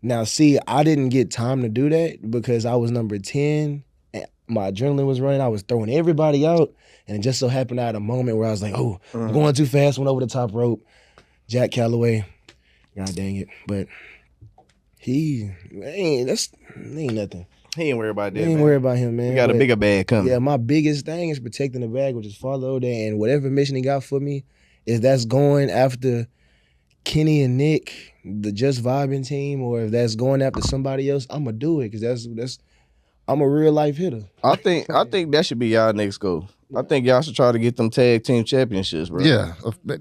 Now, see, I didn't get time to do that because I was number 10 and my adrenaline was running. I was throwing everybody out, and it just so happened I had a moment where I was like, oh, I'm going too fast, went over the top rope. Jack Calloway, God dang it. But ain't nothing. He ain't worried about that. Ain't man. worry about him, man. We got a But- bigger bag coming. Yeah, my biggest thing is protecting the bag, which is Father O'Day, and whatever mission he got for me, if that's going after Kenny and Nick, the Just Vibing team, or if that's going after somebody else, I'm gonna do it because that's I'm a real life hitter. I think that should be y'all next goal. I think y'all should try to get them tag team championships, bro. Yeah.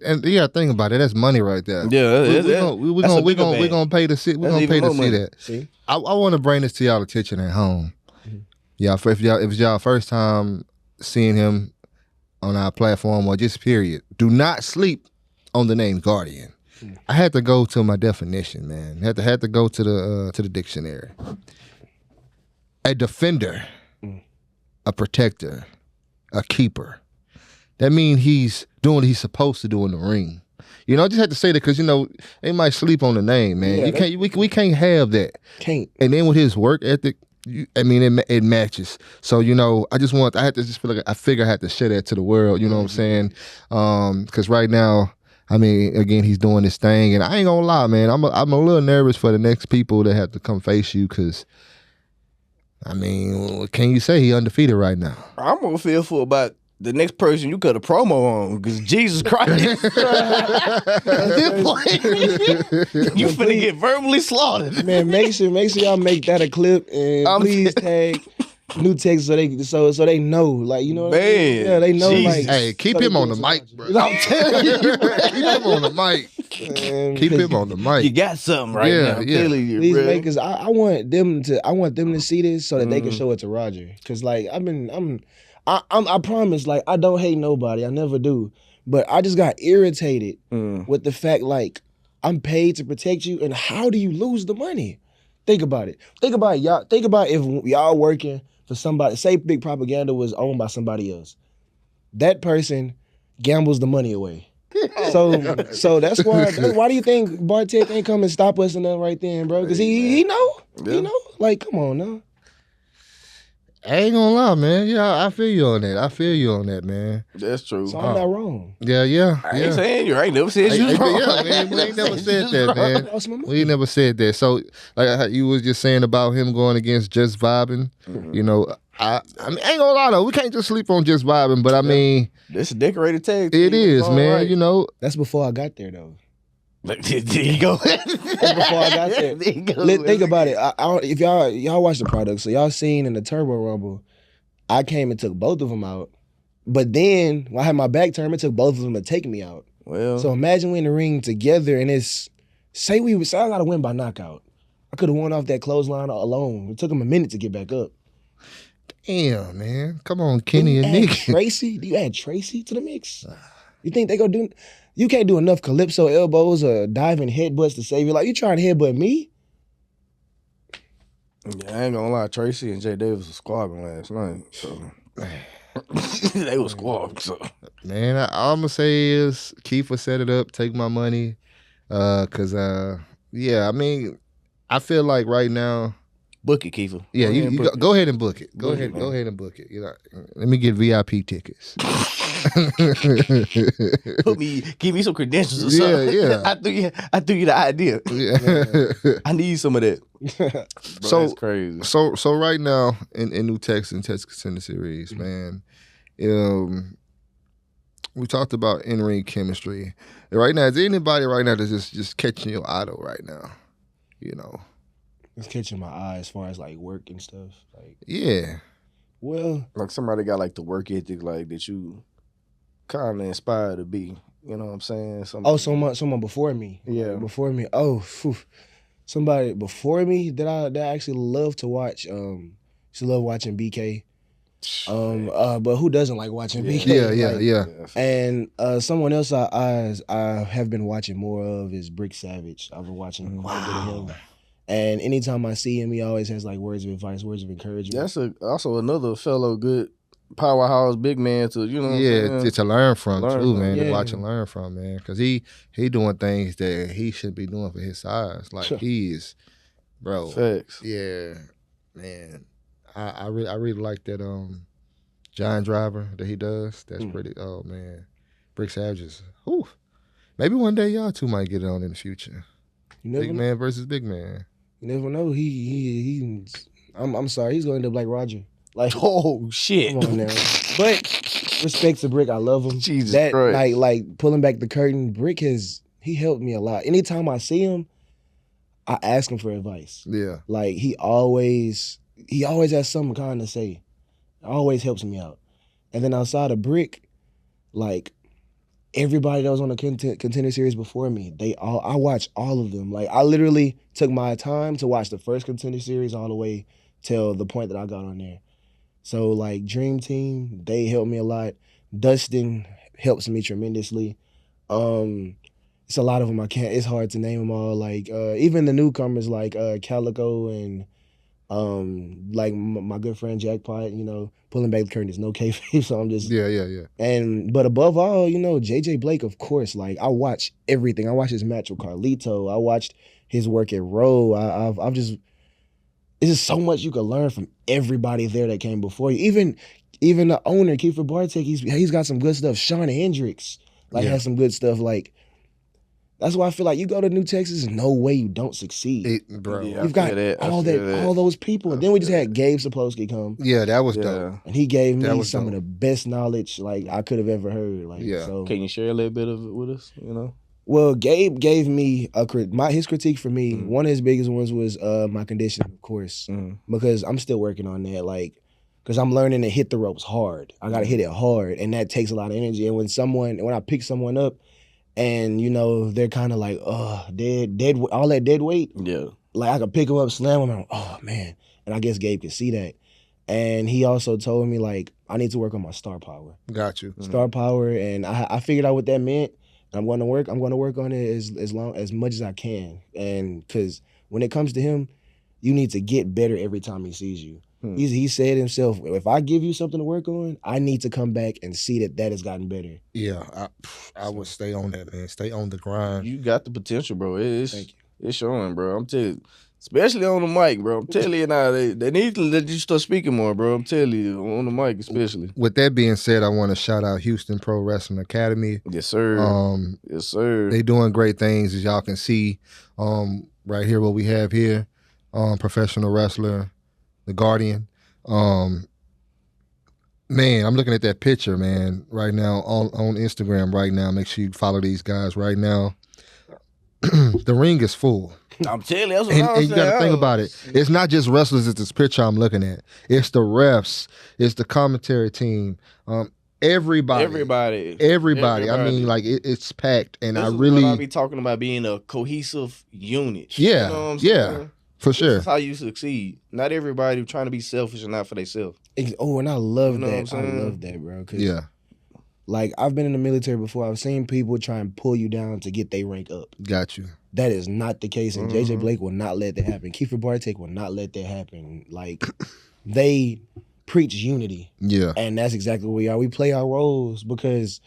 And you got to think about it. That's money right there. Yeah, We're that's a bigger bag. gonna pay to see. We're That's gonna even pay to more see money. that. See, I want to bring this to y'all attention at home. Yeah, if it's y'all first time seeing him on our platform or just period, do not sleep on the name Guardian, I had to go to my definition, man. Had to go to the dictionary. A defender, a protector, a keeper. That means he's doing what he's supposed to do in the ring. You know, I just had to say that because, you know, they might sleep on the name, man. Yeah, We can't have that. Can't. And then with his work ethic, it matches. So, you know, I had to just feel like I figure I had to share that to the world, you know what I'm saying? Because right now, I mean, again, he's doing this thing. And I ain't gonna lie, man, I'm a little nervous for the next people that have to come face you because, I mean, what can you say? He undefeated right now. I'm more fearful about the next person you cut a promo on, because Jesus Christ, at this point, you finna get verbally slaughtered. Man, make sure y'all make that a clip and please tag New Texas so they know, like, you know what I mean? Yeah, they know. Jesus. Like, Hey, keep him on the mic, bro. I'm telling you, Keep him on the mic. Keep him on the You mic. got something right Yeah, now. I'm yeah. telling you, These bro. makers, I want them to see this so that they can show it to Roger. Cause like I promise, like, I don't hate nobody. I never do. But I just got irritated with the fact, like, I'm paid to protect you, and how do you lose the money? Think about it. Think about y'all. Think about if y'all working for somebody. Say Big Propaganda was owned by somebody else. That person gambles the money away. So that's why do you think Bartek ain't come and stop us and nothing right then, bro? Because he know. Yeah. He know. Like, come on now. I ain't gonna lie, man. Yeah, I feel you on that, man. That's true. So I'm not wrong. Yeah. I ain't saying you. I ain't never said you was wrong. Yeah, man. We ain't never said that, man. Lost my mind. We never said that. So, like how you was just saying about him going against Just Vibing, you know, I mean, I ain't gonna lie though. We can't just sleep on Just Vibing, but I mean, This a decorated tag. it team. is, All man. right. You know, That's before I got there, though. There you go. That's before I got there. There you go. Think about it. If y'all watch the product, so y'all seen in the Turbo Rumble, I came and took both of them out. But then when I had my back turned, it took both of them to take me out. Well, So imagine we in the ring together, and say I gotta win by knockout. I could have won off that clothesline alone. It took him a minute to get back up. damn, man. Come on, Kenny and add Nick. Tracy? Do you add Tracy to the mix? You think they gonna do? You can't do enough calypso elbows or diving headbutts to save you. Like, you trying to headbutt me? yeah, I ain't gonna lie. Tracy and Jay Davis was squabbling last night. So they was squabbling. So Man, all I'm gonna say is Kiefer set it up, take my money. Cause yeah, I mean, I feel like right now, book it, Kiefer. yeah, Go ahead and you book it. go ahead and book it. Go Book ahead, it, go man. ahead and book it. You know, let me get VIP tickets. Give me some credentials or Yeah, something. yeah. I threw you the idea. Yeah. I need some of that. Bro, So- that's crazy. So right now in New Texas and Texas Contender Series, man, we talked about in-ring chemistry. Right now, is there anybody right now that's just catching your eye though right now? You know, It's catching my eye as far as like work and stuff. Like, yeah. well, Like somebody got like the work ethic like that you kind of inspired to be. You know what I'm saying? someone before me. Yeah. Like, before me. Oh, phew. Somebody before me that I actually love to watch. Used to love watching BK. But who doesn't like watching BK? Yeah. And someone else I have been watching more of is Brick Savage. I've been watching quite a bit of him. And anytime I see him, he always has like words of advice, words of encouragement. That's also another fellow good powerhouse big man to, you know what I'm Yeah, saying? to learn from Learn too, from. man. To Yeah. watch and learn from, man. Because he doing things that he should be doing for his size. Like Sure. he is, bro. Facts. Yeah, man. I really like that Giant Driver that he does. That's pretty. Oh man, Brick Savages. Whew. Maybe one day y'all two might get it on in the future. You never Big know. man versus big man. You never know. I'm sorry. He's going to end up like Roger. Like, Oh shit. come on now. But respect to Brick. I love him. Jesus that Christ. like pulling back the curtain. Brick he helped me a lot. Anytime I see him, I ask him for advice. Yeah. Like he always has something kind to say. Always helps me out. And then outside of Brick, like everybody that was on the contender series before me, I watch all of them. Like I literally took my time to watch the first contender series all the way till the point that I got on there. So like Dream Team, they helped me a lot. Dustin helps me tremendously. it's a lot of them. It's hard to name them all. Like even the newcomers like Calico and like my good friend Jackpot, you know, pulling back the curtain is no kayfabe, so I'm just but above all, you know, JJ Blake, of course. Like I watch everything. I watched his match with Carlito. I watched his work at Row. I've just it's just so much you can learn from everybody there that came before you. Even the owner, Kiefer Bartek, he's got some good stuff. Shawn Hendricks has some good stuff. Like that's why I feel like you go to New Texas, there's no way you don't succeed. Bro. Yeah, You've got all those people. And then we just had Gabe Sapolsky come. Yeah, that was dope. And he gave me some dope. of the best knowledge like I could have ever heard. Like, so. Can you share a little bit of it with us? You know. Well, Gabe gave me his critique for me. One of his biggest ones was my conditioning, of course, because I'm still working on that. Like, because I'm learning to hit the ropes hard. I got to hit it hard, and that takes a lot of energy. And when I pick someone up, and you know they're kind of like, dead, all that dead weight. Yeah. Like I could pick them up, slam them, and oh man. And I guess Gabe could see that. And he also told me like I need to work on my star power. Got you. Star power, and I figured out what that meant. I'm going to work on it as much as I can. And because when it comes to him, you need to get better every time he sees you. He said himself, if I give you something to work on, I need to come back and see that has gotten better. Yeah, I would stay on that, man. Stay on the grind. You got the potential, bro. Thank you. It's showing, bro. I'm telling you. Especially on the mic, bro. I'm telling you now, they need to let you start speaking more, bro. I'm telling you, on the mic especially. With that being said, I want to shout out Houston Pro Wrestling Academy. Yes, sir. Yes, sir. They doing great things, as y'all can see. Right here, what we have here, professional wrestler, the Guardian. Man, I'm looking at that picture, man, right now on Instagram right now. Make sure you follow these guys right now. The ring is full. I'm telling you, that's what and you got to think about it. It's not just wrestlers. It's this picture I'm looking at. It's the refs. It's the commentary team. Everybody. I mean, like it's packed, and I be talking about being a cohesive unit. Yeah, you know what I'm yeah, saying? for sure. This is how you succeed. Not everybody trying to be selfish and not for themselves. Oh, and I love You know that. what I'm saying? I love that, bro. 'Cause, Yeah, like I've been in the military before. I've seen people try and pull you down to get their rank up. got you. That is not the case, and JJ Blake will not let that happen. Kiefer Bartek will not let that happen. Like they preach unity, Yeah, and that's exactly what we are. We play our roles because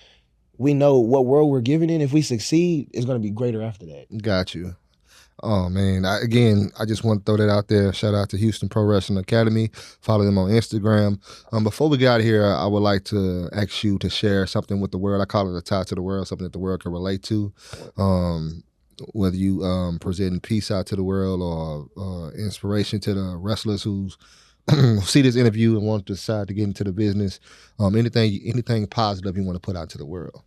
we know what world we're giving in. If we succeed, it's going to be greater after that. got you. Oh man! I just want to throw that out there. Shout out to Houston Pro Wrestling Academy. Follow them on Instagram. Before we get out of here, I would like to ask you to share something with the world. I call it a tie to the world, something that the world can relate to. Whether you present peace out to the world or inspiration to the wrestlers who see this interview and want to decide to get into the business. Anything positive you want to put out to the world.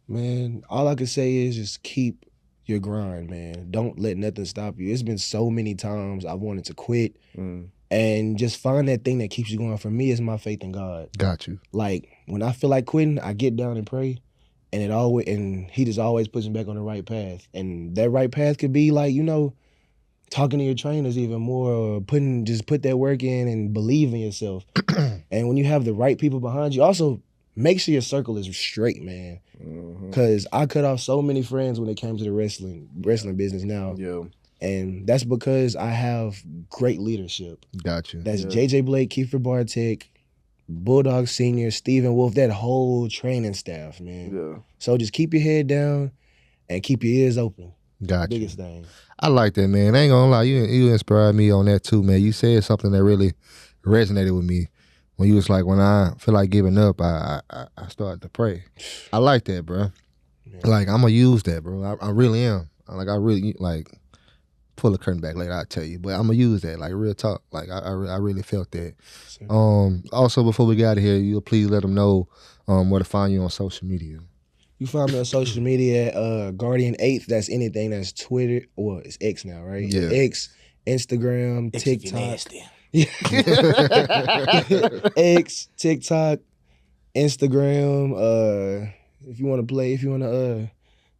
Man, all I can say is just keep your grind, man. Don't let nothing stop you. It's been so many times I wanted to quit and just find that thing that keeps you going. For me, it's my faith in God. Got you. Like when I feel like quitting, I get down and pray, and he just always puts me back on the right path. And that right path could be like, you know, talking to your trainers even more, or put that work in and believe in yourself. And when you have the right people behind you, also make sure your circle is straight, man. Because I cut off so many friends when it came to the wrestling business now. Yeah. And that's because I have great leadership. Got you. That's JJ Blake, Kiefer Bartek, Bulldog Senior, Stephen Wolf, that whole training staff, man. Yeah. So just keep your head down and keep your ears open. Got you. Biggest thing. I like that, man. I ain't gonna lie, you inspired me on that too, man. You said something that really resonated with me. When you was like, when I feel like giving up, I start to pray. I like that, bro. Yeah. Like, I'm going to use that, bro. I really am. Like, I really, like, pull the curtain back later, I'll tell you. But I'm going to use that, like, real talk. Like, I really felt that. Also, before we get out of here, you'll please let them know where to find you on social media. You find me on social media at Guardian 8th. That's anything that's Twitter. Well, it's X now, right? Yeah. X, Instagram, TikTok. Yeah. X, TikTok, Instagram. If you want to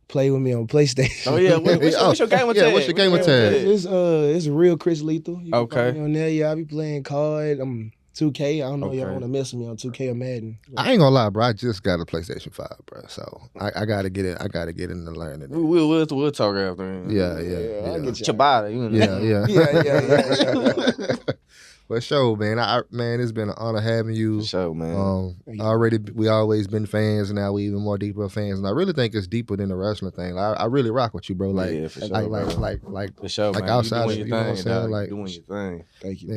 play with me on PlayStation. Oh yeah, what's your gamer tag? What's your gamer tag? It's real Chris Lethal. You can Okay. find me on there. Yeah, I be playing COD. I'm 2K. I don't know if y'all Okay. want to mess with me on 2K or Madden. I ain't gonna lie, bro. I just got a PlayStation 5, bro. So I gotta get it. I gotta get into learning. We'll talk after. Yeah. I'll get you. Ciabatta, you know. Yeah. For sure, man. Man, it's been an honor having you. For sure, man. We always been fans, and now we even more deeper fans. And I really think it's deeper than the wrestling thing. I really rock with you, bro. Like, yeah, for sure, like for sure, like man. outside you of- doing you know your what I'm thing, saying? dog. Like- You doing your thing. Thank you.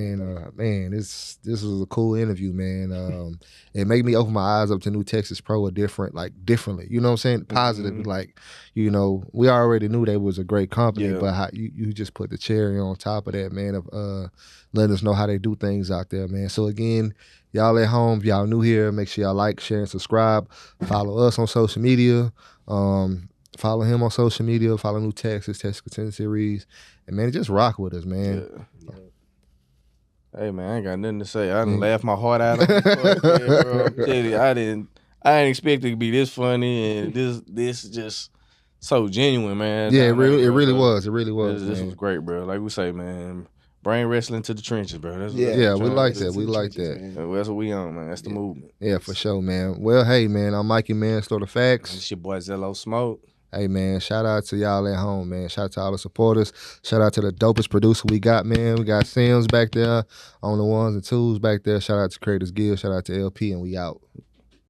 man, this was a cool interview, man. It made me open my eyes up to New Texas Pro differently. You know what I'm saying? Positive, Mhm. like, you know, we already knew they was a great company, Yeah. but how you just put the cherry on top of that, man, of letting us know how they do things out there, man. So again, y'all at home, if y'all new here, make sure y'all like, share, and subscribe. Follow us on social media. Follow him on social media. Follow New Texas Contender Series, and man, just rock with us, man. Yeah. Hey man, I ain't got nothing to say. I done Mm. laughed my heart out on this podcast, bro. I'm telling you, I didn't expect it to be this funny and this just so genuine, man. Yeah, it really bro. was. It really was. This man. was great, bro. Like we say, man, bring wrestling to the trenches, bro. That's Yeah, we trying like to that. do. We like that. That's what we on, man. That's the movement. Yeah, for sure, man. Well, hey, man, I'm Mikey Manslaughter And Facts. it's your boy Zello Smoke. Hey, man, shout out to y'all at home, man. Shout out to all the supporters. Shout out to the dopest producer we got, man. We got Sims back there on the ones and twos back there. Shout out to Creators Guild. Shout out to LP, and we out.